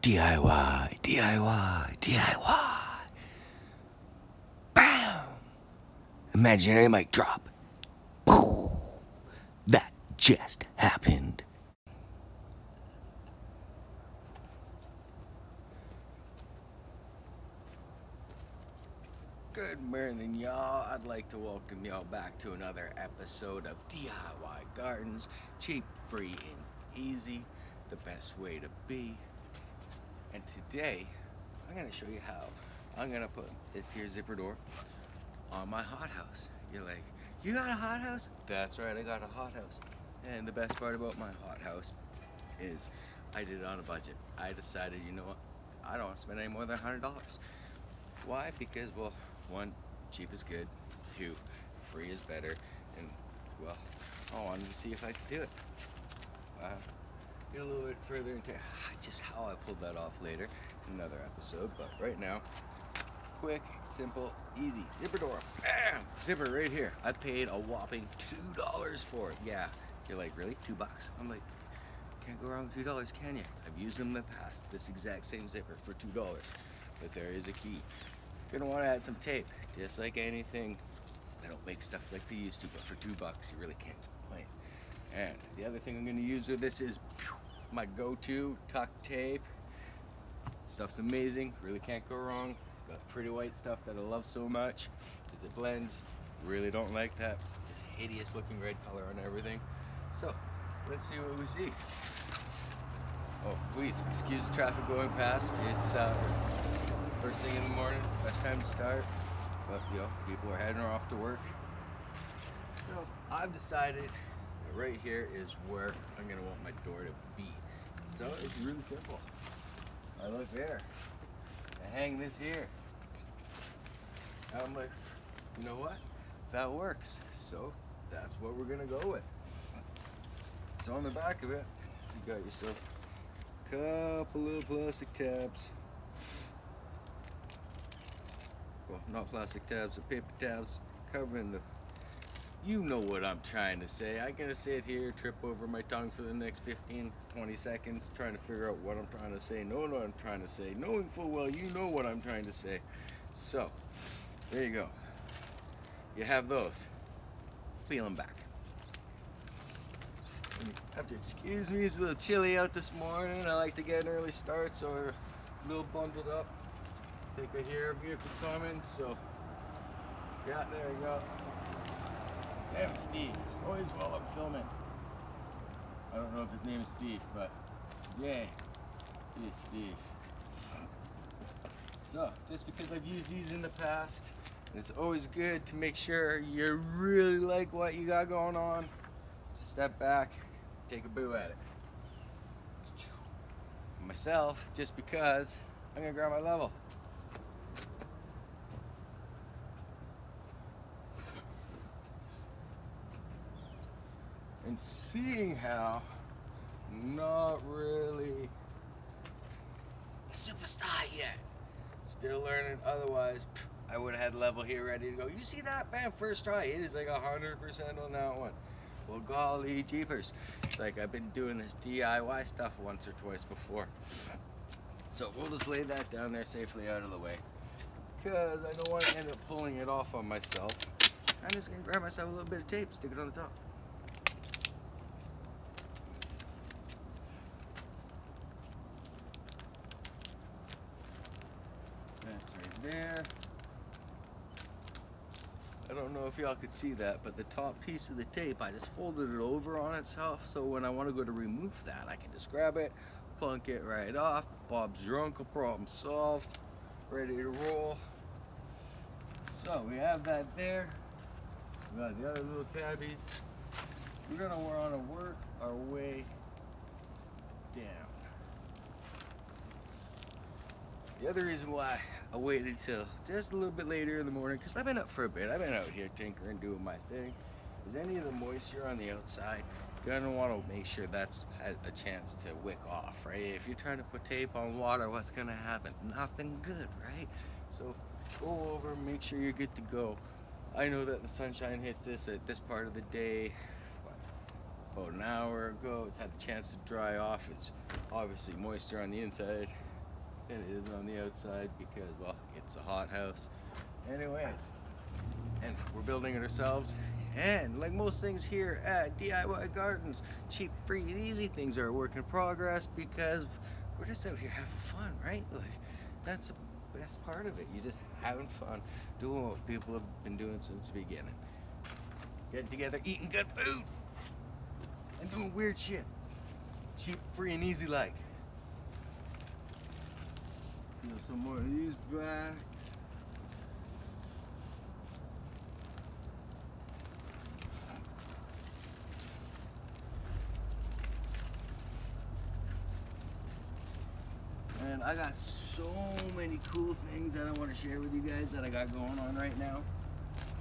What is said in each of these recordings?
DIY, DIY, DIY. Bam! Imaginary mic drop. That just happened. Good morning, y'all. I'd like to welcome y'all back to another episode of DIY Gardens. Cheap, free, and easy. The best way to be. And today, I'm going to show you how I'm going to put this here zipper door on my hothouse. You're like, you got a hothouse? That's right, I got a hothouse. And the best part about my hothouse is I did it on a budget. I decided, you know what, I don't want to spend any more than $100. Why? Because, well, one, cheap is good. Two, free is better. And, well, I wanted to see if I could do it. Get a little bit further into just how I pulled that off later in another episode. But right now, quick, simple, easy. Zipper door. Bam! Zipper right here. I paid a whopping $2 for it. Yeah. You're like, really? $2? I'm like, can't go wrong with $2, can you? I've used them in the past. This exact same zipper for $2. But there is a key. You're gonna want to add some tape. Just like anything. They don't make stuff like they used to, but for $2, you really can't complain. And the other thing I'm gonna use with this is my go-to tuck tape. Stuff's amazing. Really can't go wrong. Got pretty white stuff that I love so much because it blends. Really don't like that this hideous looking red color on everything. So let's see what we see. Oh, please excuse the traffic going past. It's first thing in the morning, best time to start. But people are heading off to work. So I've decided that right here is where I'm gonna want my door to be. So it's really simple. I look there. I hang this here. I'm like, you know what? That works. So that's what we're gonna go with. So on the back of it, you got yourself a couple of plastic tabs. Well, not plastic tabs, but paper tabs covering the. You know what I'm trying to say. I'm gonna say it here, trip over my tongue for the next 15, 20 seconds, trying to figure out what I'm trying to say, know what I'm trying to say, knowing full well you know what I'm trying to say. So, there you go. You have those. Peel them back. And you have to excuse me, it's a little chilly out this morning. I like to get an early start, so we're a little bundled up. I think I hear a vehicle coming, so yeah, there you go. Damn it, Steve. Always while I'm filming. I don't know if his name is Steve, but today it is Steve. So, just because I've used these in the past, it's always good to make sure you really like what you got going on. Just step back, take a boo at it. Myself, just because I'm gonna grab my level. And seeing how not really a superstar yet, still learning. Otherwise, I would have had level here ready to go. You see that? Bam, first try. It is like 100% on that one. Well, golly jeepers. It's like I've been doing this DIY stuff once or twice before. So we'll just lay that down there safely out of the way. Because I don't want to end up pulling it off on myself. I'm just going to grab myself a little bit of tape, stick it on the top. There. I don't know if y'all could see that, but the top piece of the tape, I just folded it over on itself, so when I want to go to remove that, I can just grab it, plunk it right off. Bob's your uncle, problem solved, ready to roll. So we have that there. We got the other little tabbies. We're gonna want to work our way down. The other reason why I waited till just a little bit later in the morning, because I've been up for a bit. I've been out here tinkering, doing my thing. Is any of the moisture on the outside, you're gonna want to make sure that's had a chance to wick off, right? If you're trying to put tape on water, what's gonna happen? Nothing good, right? So go over, make sure you're good to go. I know that the sunshine hits this at this part of the day, about an hour ago. It's had a chance to dry off. It's obviously moisture on the inside. than it is on the outside because, well, it's a hot house. Anyways, and we're building it ourselves. And like most things here at DIY Gardens, cheap, free, and easy things are a work in progress because we're just out here having fun, right? Like that's part of it. You're just having fun, doing what people have been doing since the beginning. Getting together, eating good food, and doing weird shit. Cheap, free, and easy like. Some more of these back. And I got so many cool things that I want to share with you guys that I got going on right now.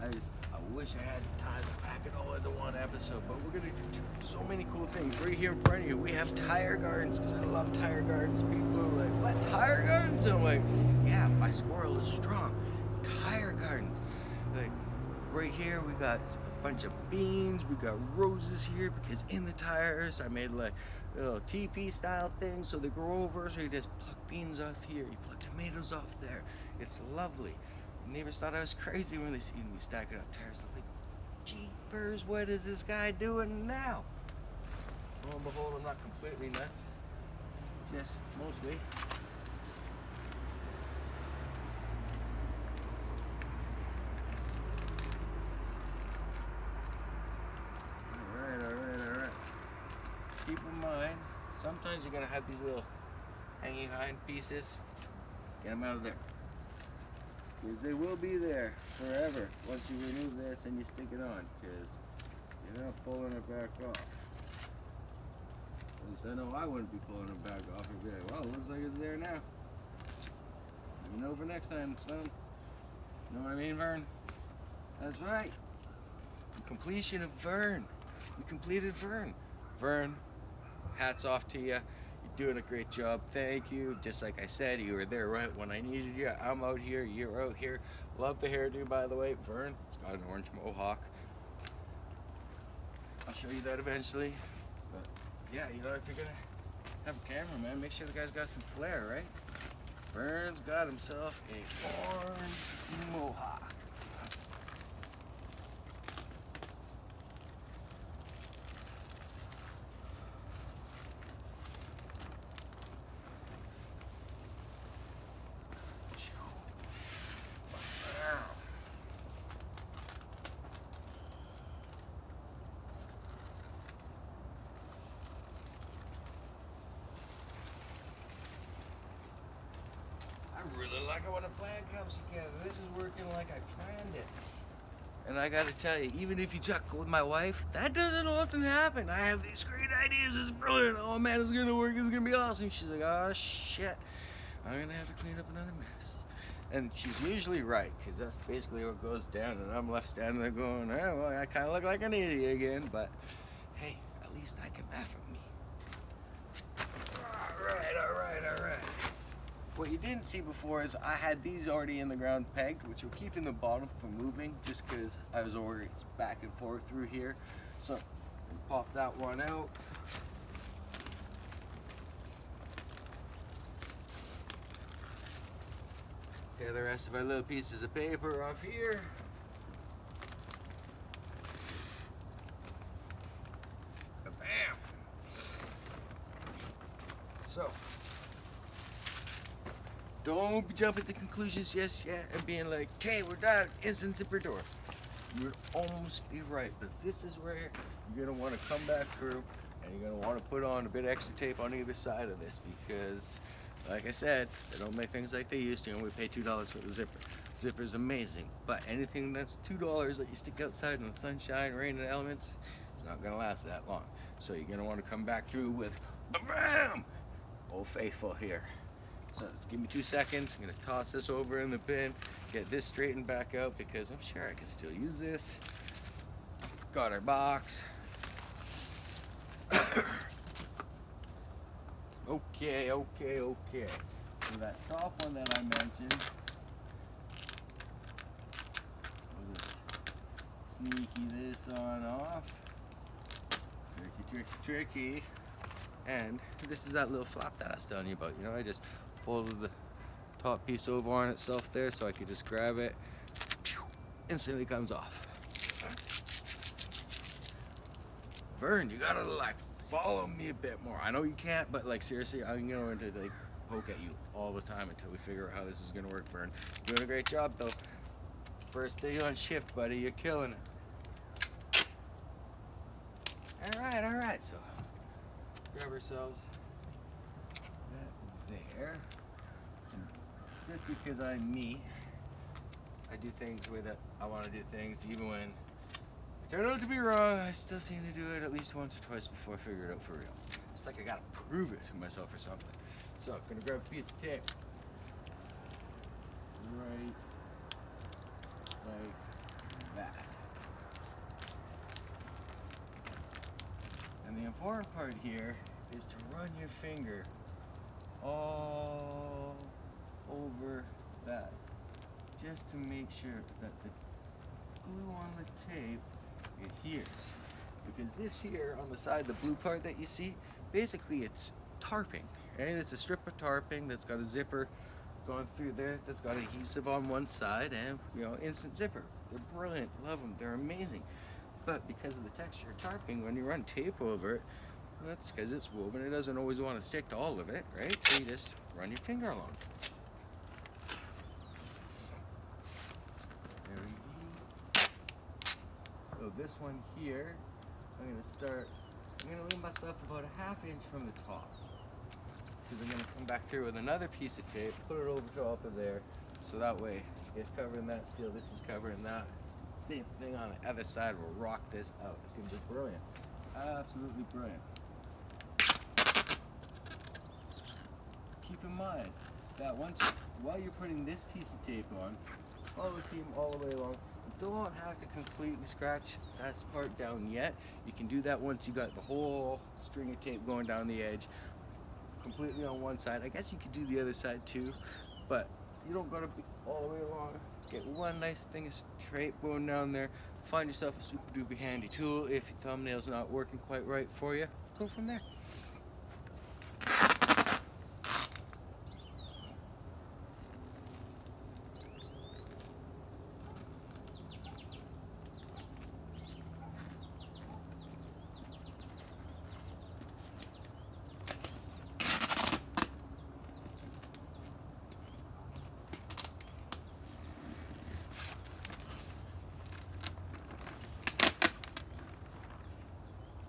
I wish I had time to pack it all into one episode, but we're gonna do so many cool things right here in front of you. We have tire gardens because I love tire gardens. People are like, "What, tire gardens?" And I'm like, "Yeah, my squirrel is strong." Tire gardens. Like right here, we got a bunch of beans. We got roses here because in the tires, I made like little teepee style things so they grow over. So you just pluck beans off here, you pluck tomatoes off there. It's lovely. Neighbors thought I was crazy when they seen me stacking up tires. They're like, "Jeepers, what is this guy doing now?" Lo and behold, I'm not completely nuts. Just mostly. Alright. Keep in mind, sometimes you're gonna have these little hanging hind pieces. Get them out of there. Because they will be there forever once you remove this and you stick it on, because you're not pulling it back off. At least I know I wouldn't be pulling it back off and be like, well, it looks like it's there now. You know for next time, son. Know what I mean, Vern? That's right. The completion of Vern. We completed Vern. Vern, hats off to you. You're doing a great job. Thank you. Just like I said, you were there right when I needed you. I'm out here. You're out here. Love the hairdo, by the way. Vern, it's got an orange mohawk. I'll show you that eventually. But yeah, you know, if you're gonna have a camera, man, make sure the guy's got some flair, right? Vern's got himself a orange mohawk. I really like it when a plan comes together. This is working like I planned it. And I gotta tell you, even if you talk with my wife, that doesn't often happen. I have these great ideas, it's brilliant. Oh man, it's gonna work, it's gonna be awesome. She's like, oh shit, I'm gonna have to clean up another mess. And she's usually right, because that's basically what goes down. And I'm left standing there going, oh, well, I kind of look like an idiot again. But hey, at least I can laugh at me. All right. What you didn't see before is I had these already in the ground pegged, which were keeping the bottom from moving just because I was always back and forth through here. So pop that one out. Tear the rest of our little pieces of paper off here. Bam! So, don't jump at the conclusions just yet and being like, okay, we're done, instant zipper door. You would almost be right, but this is where you're gonna wanna come back through and you're gonna wanna put on a bit of extra tape on either side of this because, like I said, they don't make things like they used to and we pay $2 for the zipper. Zipper's amazing, but anything that's $2 that you stick outside in the sunshine, rain, and elements, it's not gonna last that long. So you're gonna wanna come back through with, bam! Old Faithful here. So just give me 2 seconds. I'm gonna toss this over in the bin, get this straightened back out because I'm sure I can still use this. Got our box. Okay. So that top one that I mentioned, we'll just sneaky this on off. Tricky. And this is that little flap that I was telling you about. You know, I just folded the top piece over on itself there so I could just grab it. Instantly comes off. Vern, you gotta like follow me a bit more. I know you can't, but like seriously, I'm going to like poke at you all the time until we figure out how this is gonna work, Vern. Doing a great job though. First day on shift, buddy. You're killing it. All right. So grab ourselves that there. And just because I'm me, I do things the way that I want to do things, even when I turn out to be wrong. I still seem to do it at least once or twice before I figure it out for real. It's like I gotta prove it to myself or something. So I'm gonna grab a piece of tape. Right like that. And the important part here is to run your finger all over that, just to make sure that the glue on the tape adheres. Because this here on the side, the blue part that you see, basically it's tarping, right? It's a strip of tarping that's got a zipper going through there that's got adhesive on one side and, you know, instant zipper. They're brilliant, love them, they're amazing. But because of the texture of tarping, when you run tape over it, that's because it's woven. It doesn't always want to stick to all of it, right? So you just run your finger along. There we go. So this one here, I'm going to leave myself about a ½ inch from the top. Because I'm going to come back through with another piece of tape, put it over top of there, so that way it's covering that seal, this is covering that. Same thing on the other side, we'll rock this out. It's going to be brilliant. Absolutely brilliant. Keep in mind that while you're putting this piece of tape on, follow the seam all the way along. You don't have to completely scratch that part down yet. You can do that once you got the whole string of tape going down the edge completely on one side. I guess you could do the other side too, but you don't gotta be all the way along. Get one nice thing of tape going down there. Find yourself a super duper handy tool. If your thumbnail's not working quite right for you, go from there.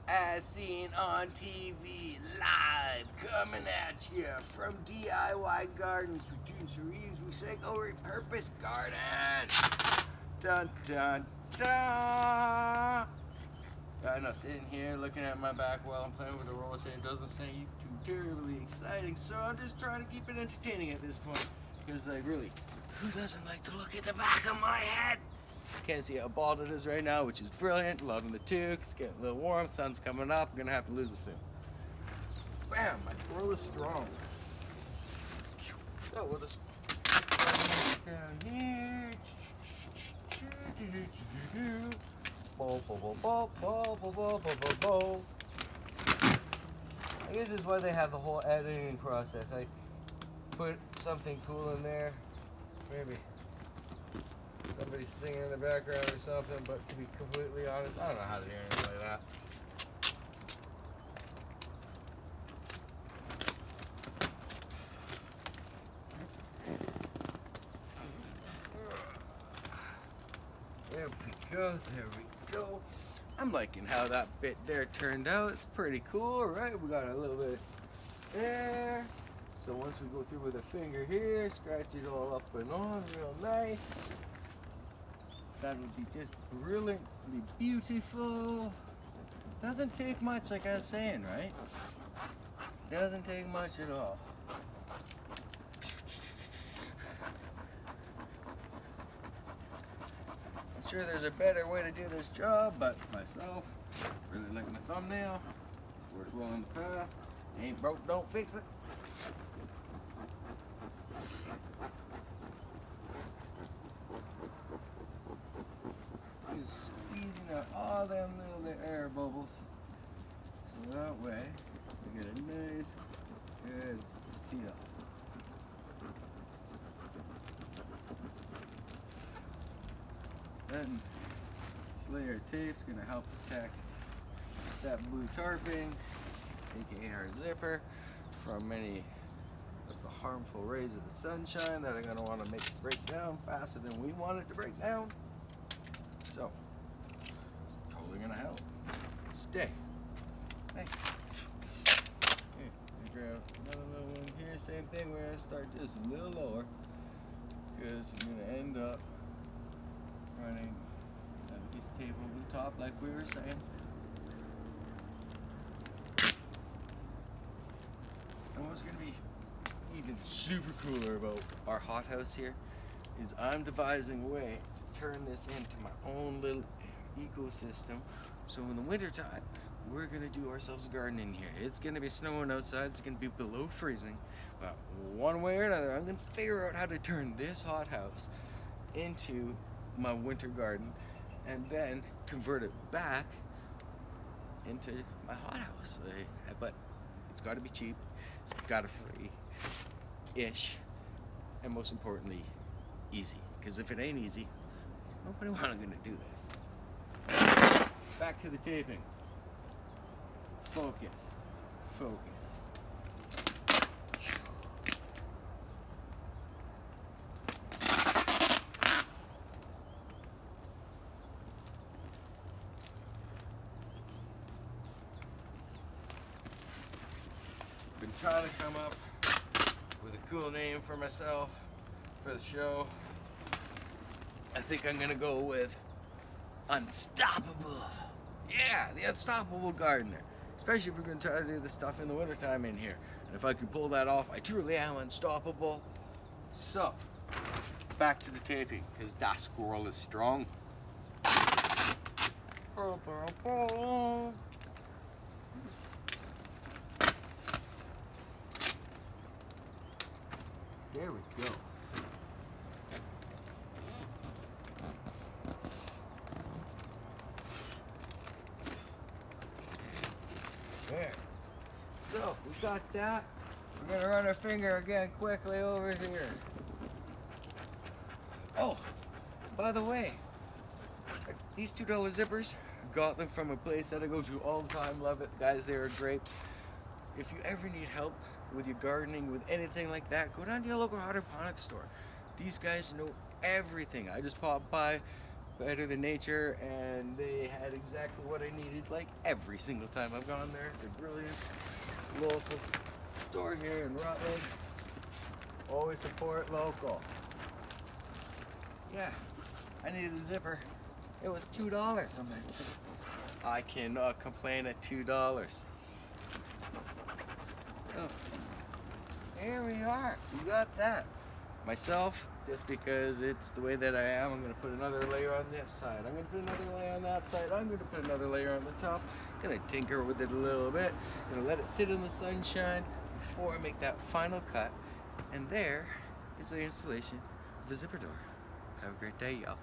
As seen on TV, live, coming at you from DIY Gardens, Reduce, Reuse, Recycle, Repurpose Garden. Dun dun dun. I know, sitting here looking at my back while I'm playing with the roller chain doesn't seem too terribly exciting, so I'm just trying to keep it entertaining at this point. Because like really, who doesn't like to look at the back of my head? Can't see how bald it is right now, which is brilliant. Loving the toque. It's getting a little warm. Sun's coming up. I'm gonna have to lose it soon. Bam! My squirrel is strong. So we'll just down here. I guess this is why they have the whole editing process. I put something cool in there. Maybe somebody's singing in the background or something, but to be completely honest, I don't know how to do anything like that. There we go. I'm liking how that bit there turned out. It's pretty cool, right? We got a little bit there. So once we go through with a finger here, scratch it all up and on real nice. That would be just brilliantly beautiful. Doesn't take much, like I was saying, right? Doesn't take much at all. I'm sure there's a better way to do this job, but myself, really liking the thumbnail. Worked well in the past. Ain't broke, don't fix it. Squeezing out all them little air bubbles, so that way get a nice good seal. Then this layer of tape is going to help protect that blue tarping, aka our zipper, from any of the harmful rays of the sunshine that are going to want to make it break down faster than we want it to break down. So, it's totally going to help. Stay. Thanks. Okay, grab another little one here. Same thing, we're going to start just a little lower because you're going to end up running a piece of tape over the top like we were saying. And what's going to be even super cooler about our hothouse here is I'm devising a way to turn this into my own little ecosystem. So in the wintertime, we're going to do ourselves a garden in here. It's going to be snowing outside. It's going to be below freezing. But one way or another, I'm going to figure out how to turn this hothouse into my winter garden and then convert it back into my hothouse. But it's got to be cheap. It's got to free-ish, and most importantly, easy. Because if it ain't easy, nobody wanna gonna do this. Back to the taping. Focus. Focus. Been trying to come up with a cool name for myself for the show. I think I'm gonna go with Unstoppable. Yeah, the Unstoppable Gardener. Especially if we're gonna try to do this stuff in the wintertime in here. And if I can pull that off, I truly am unstoppable. So, back to the taping, because that squirrel is strong. There we go. There. So, we got that. We're gonna run our finger again quickly over here. Oh, by the way, these $2 zippers, I got them from a place that I go to all the time. Love it. Guys, they are great. If you ever need help with your gardening, with anything like that, go down to your local hydroponics store. These guys know everything. I just popped by Better Than Nature and they had exactly what I needed, like every single time I've gone there. They're brilliant. Local store here in Rutland. Always support local. Yeah, I needed a zipper. It was $2. I'm like, I cannot complain at $2. Oh, here we are. You got that. Myself, just because it's the way that I am, I'm going to put another layer on this side. I'm going to put another layer on that side. I'm going to put another layer on the top. Going to tinker with it a little bit. Going to let it sit in the sunshine before I make that final cut. And there is the installation of the zipper door. Have a great day, y'all.